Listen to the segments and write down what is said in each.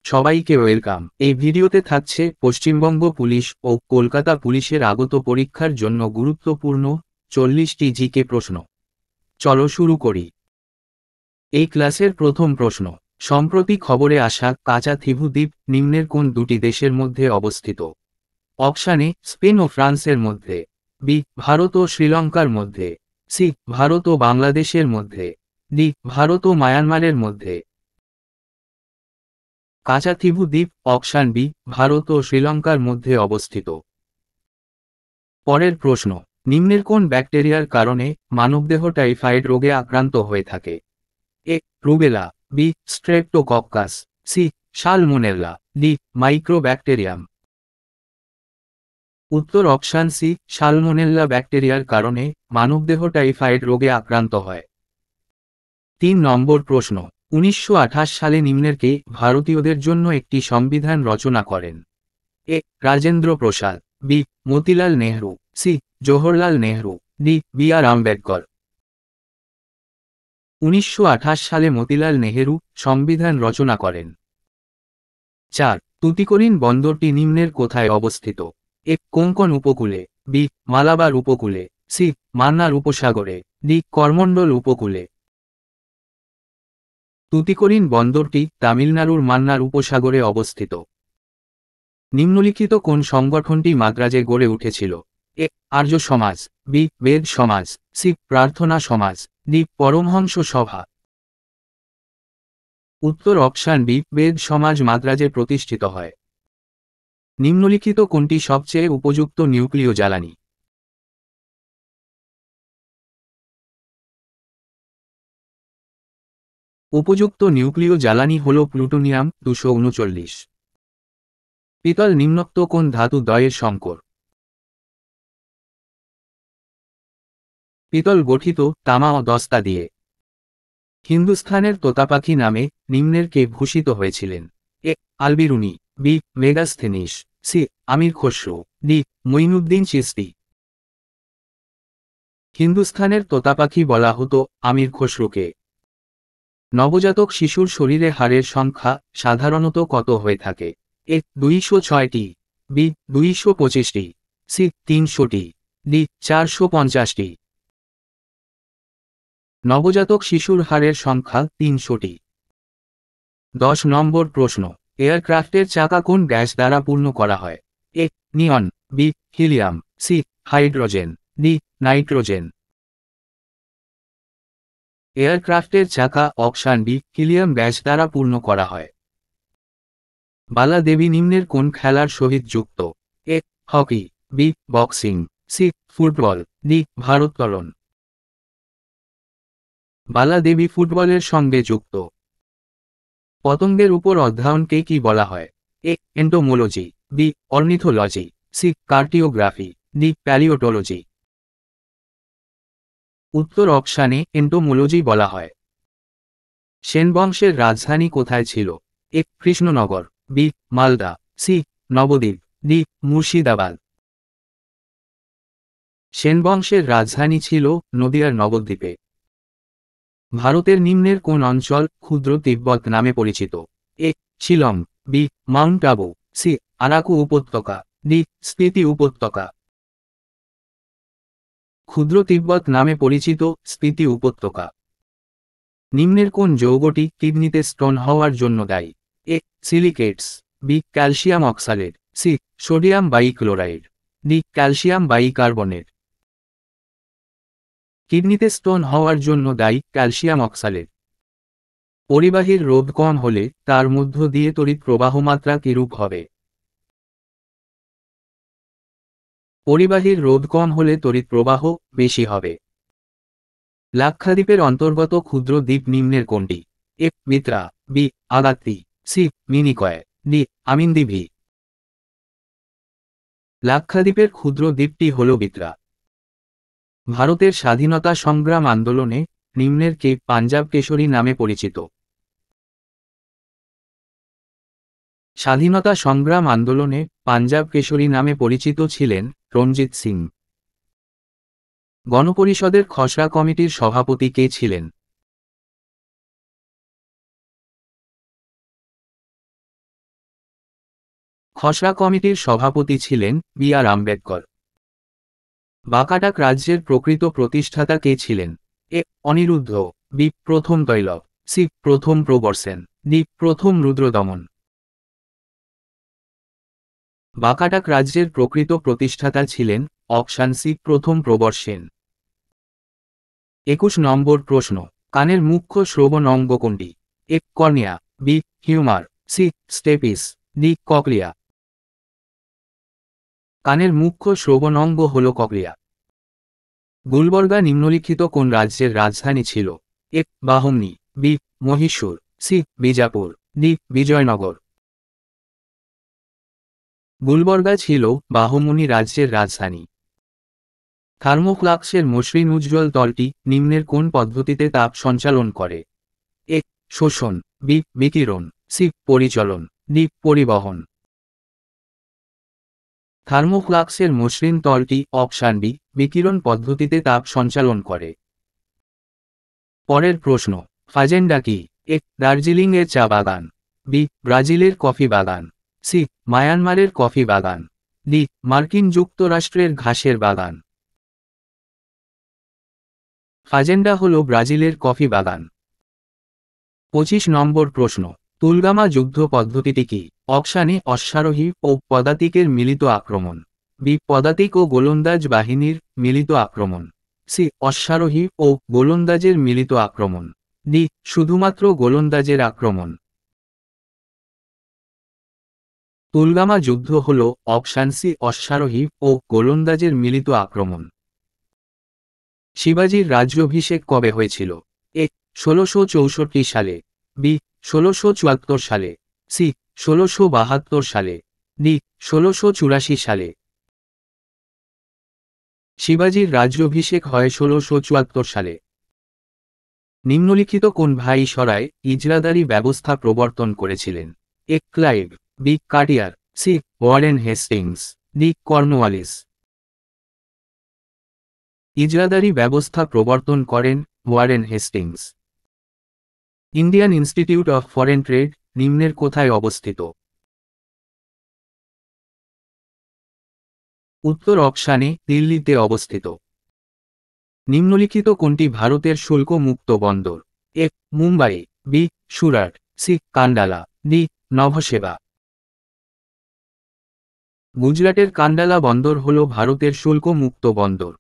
সবাইকে ওয়েলকাম। এই ভিডিওতে থাকছে পশ্চিমবঙ্গ পুলিশ ও কলকাতা পুলিশের আগত পরীক্ষার জন্য গুরুত্বপূর্ণ 40টি জিকে প্রশ্ন। চলো শুরু করি। এই ক্লাসের প্রথম প্রশ্ন, সম্প্রতি খবরে আসা কাঁচা থিভু দ্বীপ নিম্নের কোন দুটি দেশের মধ্যে অবস্থিত? অপশান এ স্পেন ও ফ্রান্সের মধ্যে, বি ভারত ও শ্রীলঙ্কার মধ্যে, সি ভারত ও বাংলাদেশের মধ্যে, ডি ভারত ও মায়ানমারের মধ্যে। কাঁচা থিভু দ্বীপ অপশান বি ভারত ও শ্রীলঙ্কার মধ্যে অবস্থিত। পরের প্রশ্ন, নিম্নের কোন ব্যাকটেরিয়ার কারণে মানবদেহ টাইফয়েড রোগে আক্রান্ত হয়ে থাকে? A rubella, B streptococcus, C salmonella, D mycobacterium. উত্তর অপশান সি সালমোনেল্লা ব্যাকটেরিয়ার কারণে মানবদেহ টাইফয়েড রোগে আক্রান্ত হয়। 3 নম্বর প্রশ্ন, 1928 সালে নিম্নের কে ভারতীয়দের জন্য একটি সংবিধান রচনা করেন? A Rajendra Prasad, B Motilal Nehru, C Jawaharlal Nehru, D B R Ambedkar. 1928 সালে মতিলাল নেহেরু সংবিধান রচনা করেন। 4 তুতিকোরিন বন্দরটি নিম্নের কোথায় অবস্থিত? এ কোঙ্কণ উপকূলে, বি মালাবার উপকূলে, সি মান্নার উপসাগরে, ডি করমণ্ডল উপকূলে। তুতিকোরিন বন্দরটি তামিলনাড়ুর মান্নার উপসাগরে অবস্থিত। নিম্নলিখিত কোন সংগঠনটি মাদ্রাজে গড়ে উঠেছিল? এ আর্য সমাজ, বি বেদ সমাজ, সি প্রার্থনা সমাজ, ডি পরমহংস সভা। উত্তর অপশান বি বেদ সমাজ মাদ্রাজে প্রতিষ্ঠিত হয়। নিম্নলিখিত কোনটি সবচেয়ে উপযুক্ত নিউক্লিয় জ্বালানি? উপযুক্ত নিউক্লিয় জ্বালানি হল প্লুটোনিয়াম 239। পিতল নিম্নোক্ত কোন ধাতু দ্বয়ের সংকর? পিতল গঠিত তামা ও দস্তা দিয়ে। হিন্দুস্থানের তোতাপাখি নামে নিম্নের কে ভূষিত হয়েছিলেন? এ আলবিরুনি, বি মেগাস্থেনিস, সি আমির খসরু, ডি মঈনুদ্দিন চিশতি। হিন্দুস্থানের তোতাপাখি বলা হতো আমির খসরুকে। নবজাতক শিশুর শরীরে হাড়ের সংখ্যা সাধারণত কত হয়ে থাকে? এ 206টি, বি 225টি, সি 300টি, ডি 450টি। নবজাতক শিশুর হাড়ের সংখ্যা 300টি। 10 নম্বর প্রশ্ন, এয়ারক্রাফটের চাকা কোন গ্যাস দ্বারা পূর্ণ করা হয়? A neon, B helium, C hydrogen, D nitrogen. এয়ারক্রাফটের চাকা অপশান বি হিলিয়াম গ্যাস দ্বারা পূর্ণ করা হয়। বালা দেবী নিম্নের কোন খেলার সহিত যুক্ত? A hockey, B boxing, C football, D ভারোত্তোলন। বালা দেবী ফুটবলের সঙ্গে যুক্ত। পতঙ্গের উপর অধ্যয়নকে কি বলা হয়? A entomology, B ornithology, C cartography, D paleontology. উত্তর অপশানে এন্টোমোলজি বলা হয়। সেন বংশের রাজধানী কোথায় ছিল? A Krishnanagar, B Malda, C Nabadwip, D Murshidabad. Sen বংশের রাজধানী ছিল নদিয়ার নবদ্বীপে। ভারতের নিম্নের কোন অঞ্চল ক্ষুদ্র তিব্বত নামে পরিচিত? A Shillong, B mount Abu, C Araku উপত্যকা, ডি স্পিতি উপত্যকা। ক্ষুদ্র তিব্বত নামে পরিচিত স্পিতি উপত্যকা। নিম্নের কোন যৌগটি কিডনিতে স্টোন হওয়ার জন্য দায়ী? A silicates, B calcium oxalate, C sodium bichloride, D calcium bicarbonate. কিডনিতে স্টোন হওয়ার জন্য দায়ী ক্যালসিয়াম অক্সালেট। পরিবাহীর রোধ কম হলে তার মধ্য দিয়ে তড়িৎ প্রবাহ মাত্রা কিরূপ হবে? পরিবাহীর রোধ কম হলে তড়িৎ প্রবাহ বেশি হবে। লাক্ষাদ্বীপের অন্তর্গত ক্ষুদ্র দ্বীপ নিম্নের কোনটি? A Mitra, B Agatti, C Minicoy, D Amindivi. লাক্ষাদ্বীপের ক্ষুদ্র দ্বীপটি হল বিত্রা। ভারতের স্বাধীনতা সংগ্রাম আন্দোলনে নিম্নের কে পাঞ্জাব কেশরী নামে পরিচিত? স্বাধীনতা সংগ্রাম আন্দোলনে পাঞ্জাব কেশরী নামে পরিচিত ছিলেন রণজিৎ সিং। গণপরিষদের খসড়া কমিটির সভাপতি কে ছিলেন? খসড়া কমিটির সভাপতি ছিলেন বি.আর. আম্বেদকর। বাকাটাক রাজ্যের প্রকৃত প্রতিষ্ঠাতা কে ছিলেন? এ. অনিরুদ্ধ, বি. প্রথম তৈলব, সি. প্রথম প্রবরসেন, ডি. প্রথম রুদ্রদমন। বাকাটাক রাজ্যের প্রকৃত প্রতিষ্ঠাতা ছিলেন অপশান সি. প্রথম প্রবরসেন। 21 নম্বর প্রশ্ন, কানের মুখ্য শ্রবণ অঙ্গ কোনটি? A. Cornea, B. Humour, C. Stapes, D. Cochlea. কানের মুখ্য শ্রবণ অঙ্গ হল ককলিয়া। গুলবর্গা নিম্নলিখিত কোন রাজ্যের রাজধানী ছিল? A. Bahmani, B. Mahishur, C. Bijapur, D. Vijayanagar. Gulbarga ছিল বাহমনি রাজ্যের রাজধানী। থার্মোফ্লাক্সের মসৃণ উজ্জ্বল তলটি নিম্নের কোন পদ্ধতিতে তাপ সঞ্চালন করে? এ. শোষণ, বি. বিকিরণ, সি. পরিচলন, ডি. পরিবহন। থার্মোফ্লাক্সের মসৃণ তলটি অপশান বি. বিকিরণ পদ্ধতিতে তাপ সঞ্চালন করে। পরের প্রশ্ন, ফাজেন্ডা কি? এ. দার্জিলিংয়ের চা বাগান, বি. ব্রাজিলের কফি বাগান, সি. মায়ানমারের কফি বাগান, ডি. মার্কিন যুক্তরাষ্ট্রের ঘাসের বাগান। ফাজেন্ডা হল ব্রাজিলের কফি বাগান। 25 নম্বর প্রশ্ন, তুলগামা যুদ্ধ পদ্ধতিটি কি? Option A. অশ্বারোহী ও পদাতিকের মিলিত আক্রমণ, বি. পদাতিক ও গোলন্দাজ বাহিনীর মিলিত আক্রমণ, সি. অশ্বারোহী ও গোলন্দাজের মিলিত আক্রমণ, ডি. শুধুমাত্র গোলন্দাজের আক্রমণ। তুলগামা যুদ্ধ হল অপশান সি. অশ্বারোহী ও গোলন্দাজের মিলিত আক্রমণ। শিবাজির রাজ্যাভিষেক কবে হয়েছিল? এ. 1664 সালে, বি. 1674 সালে, সি. 1672 সালে, ডি. 1684 সালে। শিবাজির রাজ্যাভিষেক হয় 1674 সালে। নিম্নলিখিত কোন ভাইসরয় ইজরাদারি ব্যবস্থা প্রবর্তন করেছিলেন? A. Clive, B. Cartier, C. Warren Hastings, D. Cornwallis. ইজরাদারি ব্যবস্থা প্রবর্তন করেন Warren Hastings. Indian Institute of Foreign Trade নিম্নের কোথায় অবস্থিত? উত্তর অপশানে দিল্লিতে অবস্থিত। নিম্নলিখিত কোনটি ভারতের শুল্ক মুক্ত বন্দর? A. Mumbai, B. Surat, C. Kandla, D. Nhava Sheva. গুজরাটের কান্ডালা বন্দর হল ভারতের শুল্ক মুক্ত বন্দর।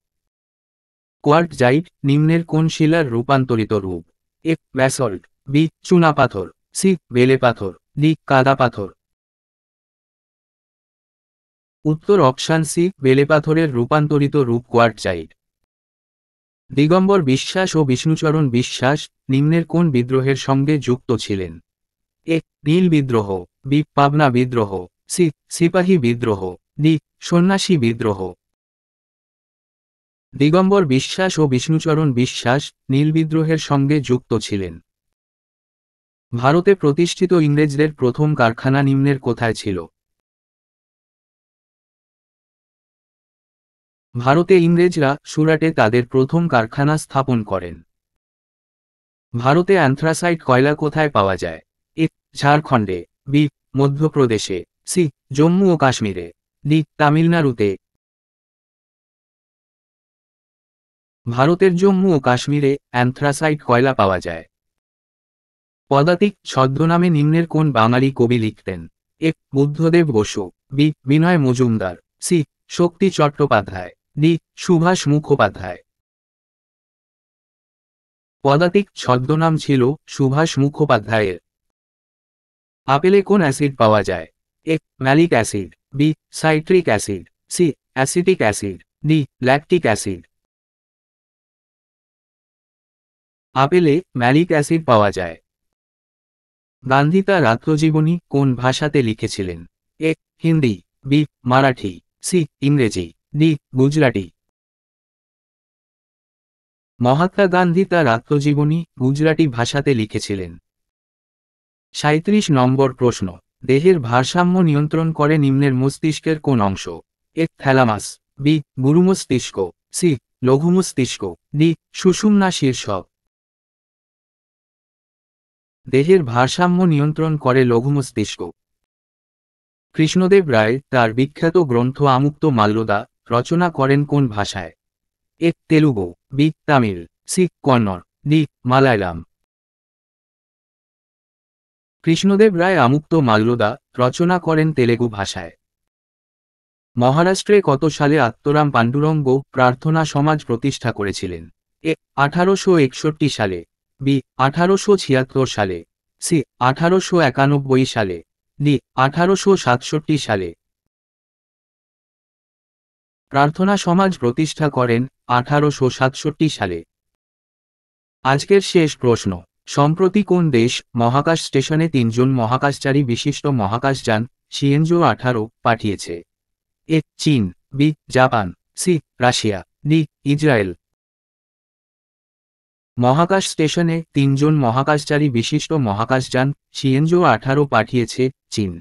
কোয়ার্টজাইট নিম্নের কোন শিলার রূপান্তরিত রূপ? এ. Basalt, B. চুনাপাথর, সি. বেলে পাথর, ডি. কাদা পাথর। উত্তর অপশান সি. বেলেপাথরের রূপান্তরিত রূপ কোয়ার্টজাইট। দিগম্বর বিশ্বাস ও বিষ্ণুচরণ বিশ্বাস নিম্নের কোন বিদ্রোহের সঙ্গে যুক্ত ছিলেন? এ. নীল বিদ্রোহ, বি. পাবনা বিদ্রোহ, সি. সিপাহী বিদ্রোহ, ডি. সন্ন্যাসী বিদ্রোহ। দিগম্বর বিশ্বাস ও বিষ্ণুচরণ বিশ্বাস নীল বিদ্রোহের সঙ্গে যুক্ত ছিলেন। ভারতে প্রতিষ্ঠিত ইংরেজদের প্রথম কারখানা নিম্নের কোথায় ছিল? ভারতে ইংরেজরা সুরাটে তাদের প্রথম কারখানা স্থাপন করেন। ভারতে অ্যান্থ্রাসাইট কয়লা কোথায় পাওয়া যায়? এ. ঝাড়খণ্ডে, বি. মধ্যপ্রদেশে, সি. জম্মু ও কাশ্মীরে, ডি. তামিলনাড়ুতে। ভারতের জম্মু ও কাশ্মীরে অ্যান্থ্রাসাইট কয়লা পাওয়া যায়। পদাতিক ছদ্মনামে নিম্নের কোন বাঙালি কবি লিখতেন? এ. বুদ্ধদেব বসু, বি. বিনয় মজুমদার, সি. শক্তি চট্টোপাধ্যায়, ডি. সুভাষ মুখোপাধ্যায়। পদাতিক ছদ্মনাম ছিল সুভাষ মুখোপাধ্যায়ের। আপেলে কোন অ্যাসিড পাওয়া যায়? A. Malic acid, B. Citric acid, C. Acetic acid, D. Lactic acid. আপেলে ম্যালিক অ্যাসিড পাওয়া যায়। গান্ধী তার আত্মজীবনী কোন ভাষাতে লিখেছিলেন? A. Hindi, B. Marathi, C. ইংরেজি, ডি. গুজরাটি। মহাত্মা গান্ধী তার আত্মজীবনী গুজরাটি ভাষাতে লিখেছিলেন। 37 নম্বর প্রশ্ন, দেহের ভারসাম্য নিয়ন্ত্রণ করে নিম্নের মস্তিষ্কের কোন অংশ? এ. Thalamus, B. গুরুমস্তিষ্ক, সি. লঘুমস্তিষ্ক, ডি. সুষুম্না শীর্ষক। দেহের ভারসাম্য নিয়ন্ত্রণ করে লঘুমস্তিষ্ক। কৃষ্ণদেব রায় তার বিখ্যাত গ্রন্থ আমুক্ত মাল্যদা রচনা করেন কোন ভাষায়? A Telugu, B Tamil, C Kannada, D Malayalam. Krishnadeva Raya Amukta Malyada রচনা করেন তেলেগু ভাষায়। মহারাষ্ট্রে কত সালে আত্মারাম পাণ্ডুরঙ্গ প্রার্থনা সমাজ প্রতিষ্ঠা করেছিলেন? এ 1861 সালে, বি 1876 সালে, সি 1891 সালে, ডি 1867 সালে। প্রার্থনা সমাজ প্রতিষ্ঠা করেন 1867 সালে। আজকের শেষ প্রশ্ন, সম্প্রতি কোন দেশ মহাকাশ স্টেশনে 3 জন মহাকাশচারী বিশিষ্ট মহাকাশযান শিয়েনজো 18 পাঠিয়েছে? এ চীন, বি জাপান, সি রাশিয়া, ডি ইসরায়েল। মহাকাশ স্টেশনে 3 জন মহাকাশচারী বিশিষ্ট মহাকাশযান শিয়েনজো 18 পাঠিয়েছে চীন।